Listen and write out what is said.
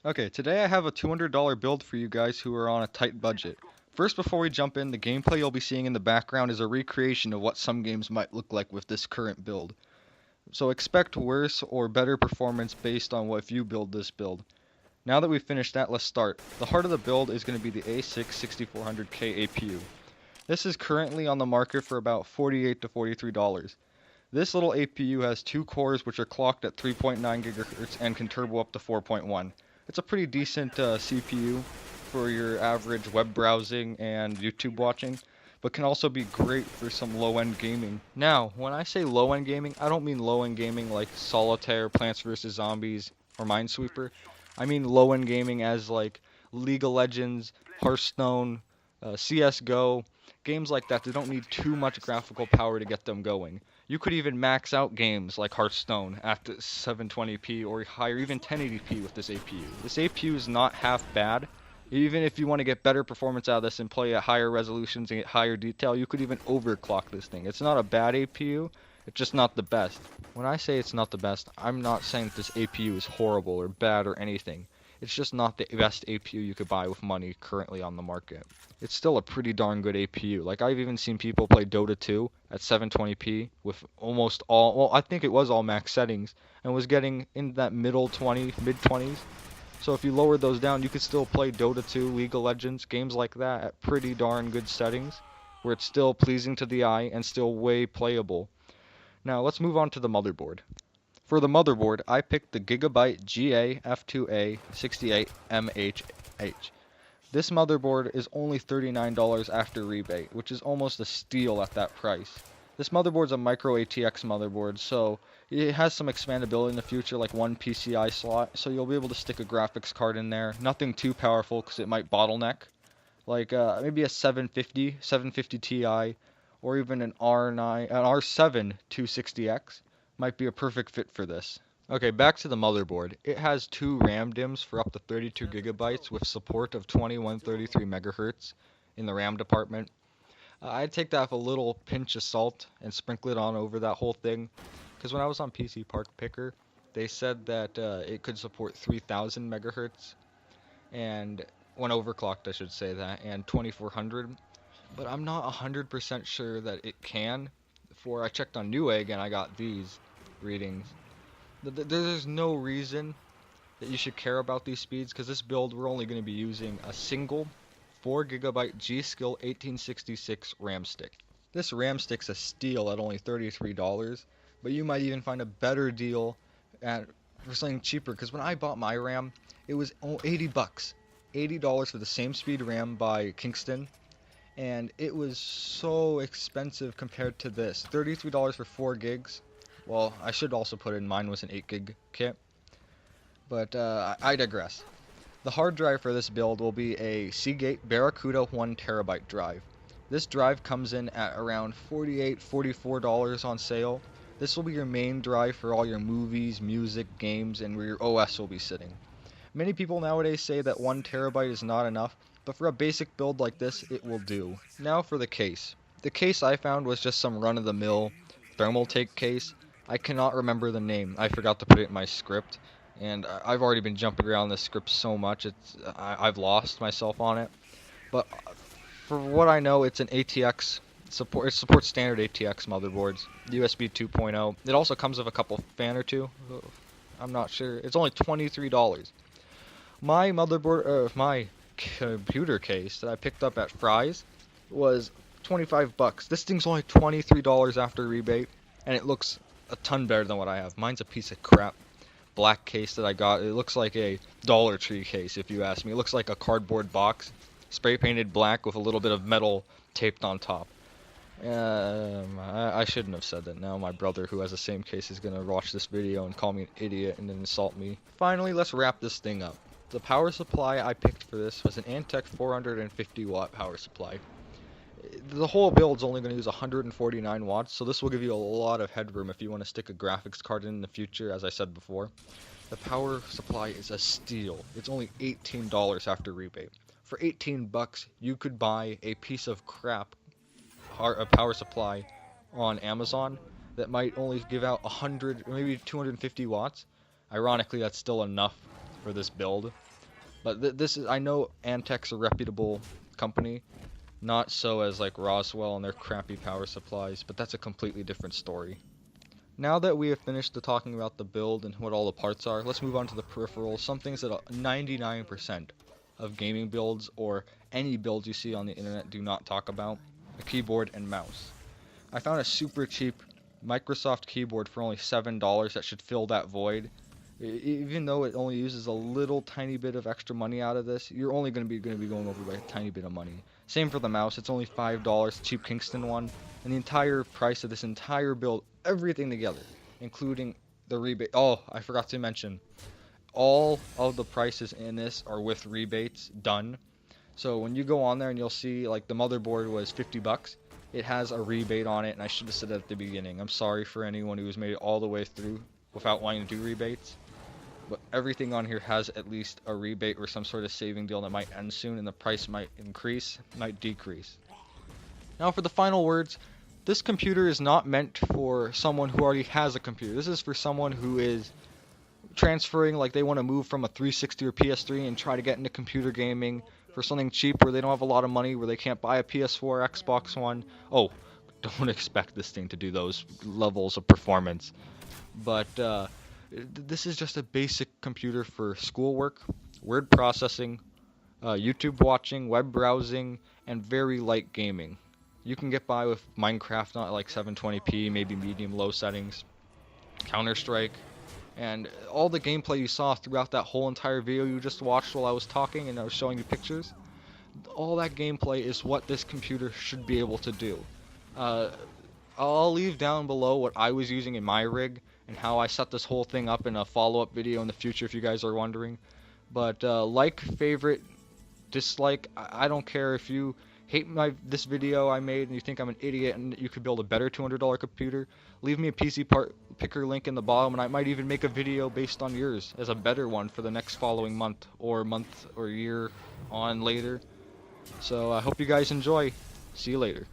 Okay, today I have a $200 build for you guys who are on a tight budget. First, before we jump in, the gameplay you'll be seeing in the background is a recreation of what some games might look like with this current build. So expect worse or better performance based on what if you build this build. Now that we've finished that, let's start. The heart of the build is going to be the A6 6400K APU. This is currently on the market for about $48 to $43. This little APU has two cores which are clocked at 3.9 GHz and can turbo up to 4.1. It's a pretty decent CPU for your average web browsing and YouTube watching, but can also be great for some low-end gaming. Now, when I say low-end gaming, I don't mean low-end gaming like Solitaire, Plants vs. Zombies, or Minesweeper. I mean low-end gaming as like League of Legends, Hearthstone, CSGO, games like that. They don't need too much graphical power to get them going. You could even max out games like Hearthstone at 720p or higher, even 1080p with this APU. This APU is not half bad. Even if you want to get better performance out of this and play at higher resolutions and get higher detail, you could even overclock this thing. It's not a bad APU, it's just not the best. When I say it's not the best, I'm not saying that this APU is horrible or bad or anything. It's just not the best APU you could buy with money currently on the market. It's still a pretty darn good APU. Like, I've even seen people play Dota 2 at 720p with almost all, well, I think it was all max settings, and was getting in that middle 20, mid 20s. So if you lowered those down, you could still play Dota 2, League of Legends, games like that at pretty darn good settings, where it's still pleasing to the eye and still way playable. Now let's move on to the motherboard. For the motherboard, I picked the Gigabyte GA F2A68MHH. This motherboard is only $39 after rebate, which is almost a steal at that price. This motherboard's a micro ATX motherboard, so it has some expandability in the future, like one PCI slot, so you'll be able to stick a graphics card in there. Nothing too powerful because it might bottleneck, like maybe a 750 Ti, or even an R7 260X might be a perfect fit for this. Okay, back to the motherboard. It has two RAM DIMMs for up to 32 gigabytes with support of 2133 megahertz in the RAM department. I'd take that with a little pinch of salt and sprinkle it on over that whole thing, because when I was on PC Park Picker, they said that it could support 3000 megahertz and when overclocked, I should say that, and 2400, but I'm not 100% sure that it can. For I checked on Newegg and I got these readings. There's no reason that you should care about these speeds because this build we're only going to be using a single 4 gigabyte G.Skill 1866 RAM stick. This RAM stick's a steal at only $33, but you might even find a better deal at for something cheaper because when I bought my RAM, it was 80 bucks. $80 for the same speed RAM by Kingston, and it was so expensive compared to this. $33 for 4 gigs. Well, I should also put in mine was an 8 gig kit, but I digress. The hard drive for this build will be a Seagate Barracuda 1 terabyte drive. This drive comes in at around $48, $44 on sale. This will be your main drive for all your movies, music, games, and where your OS will be sitting. Many people nowadays say that 1 terabyte is not enough, but for a basic build like this, it will do. Now for the case. The case I found was just some run-of-the-mill thermal take case. I cannot remember the name. I forgot to put it in my script, and I've already been jumping around this script so much, I've lost myself on it. But for what I know, it's an ATX support. It supports standard ATX motherboards, USB 2.0. It also comes with a couple fan or two. I'm not sure. It's only $23. My motherboard, my computer case that I picked up at Fry's was 25 bucks. This thing's only $23 after rebate, and it looks a ton better than what I have. Mine's a piece of crap black case that I got. It looks like a Dollar Tree case, if you ask me. It looks like a cardboard box, spray painted black with a little bit of metal taped on top. I shouldn't have said that. Now my brother, who has the same case, is going to watch this video and call me an idiot and then insult me. Finally, let's wrap this thing up. The power supply I picked for this was an Antec 450 watt power supply. The whole build's only going to use 149 watts, so this will give you a lot of headroom if you want to stick a graphics card in the future, as I said before. The power supply is a steal. It's only $18 after rebate. For 18 bucks, you could buy a piece of crap a power supply on Amazon that might only give out 100 or maybe 250 watts. Ironically, that's still enough for this build. But this is, I know Antec's a reputable company, not so as like Roswell and their crappy power supplies, but that's a completely different story. Now that we have finished talking about the build and what all the parts are, let's move on to the peripherals, some things that 99% of gaming builds or any builds you see on the internet do not talk about: a keyboard and mouse. I found a super cheap Microsoft keyboard for only $7 that should fill that void. Even though it only uses a little tiny bit of extra money out of this, you're only going to be going over by a tiny bit of money. Same for the mouse, it's only $5, cheap Kingston one, and the entire price of this entire build, everything together, including the rebate. Oh, I forgot to mention, all of the prices in this are with rebates done. So when you go on there and you'll see like the motherboard was 50 bucks, it has a rebate on it, and I should have said that at the beginning. I'm sorry for anyone who has made it all the way through without wanting to do rebates. But everything on here has at least a rebate or some sort of saving deal that might end soon, and the price might increase, might decrease. Now for the final words, this computer is not meant for someone who already has a computer. This is for someone who is transferring, like they want to move from a 360 or PS3 and try to get into computer gaming for something cheap where they don't have a lot of money, where they can't buy a PS4 or Xbox One. Oh, don't expect this thing to do those levels of performance. But this is just a basic computer for schoolwork, word processing, YouTube watching, web browsing, and very light gaming. You can get by with Minecraft, not like 720p, maybe medium low settings, Counter-Strike, and all the gameplay you saw throughout that whole entire video you just watched while I was talking and I was showing you pictures. All that gameplay is what this computer should be able to do. I'll leave down below what I was using in my rig and how I set this whole thing up in a follow-up video in the future if you guys are wondering. But like, favorite, dislike, I don't care if you hate this video I made and you think I'm an idiot and you could build a better $200 computer. Leave me a PC part picker link in the bottom, and I might even make a video based on yours as a better one for the next following month or year on later. So I hope you guys enjoy. See you later.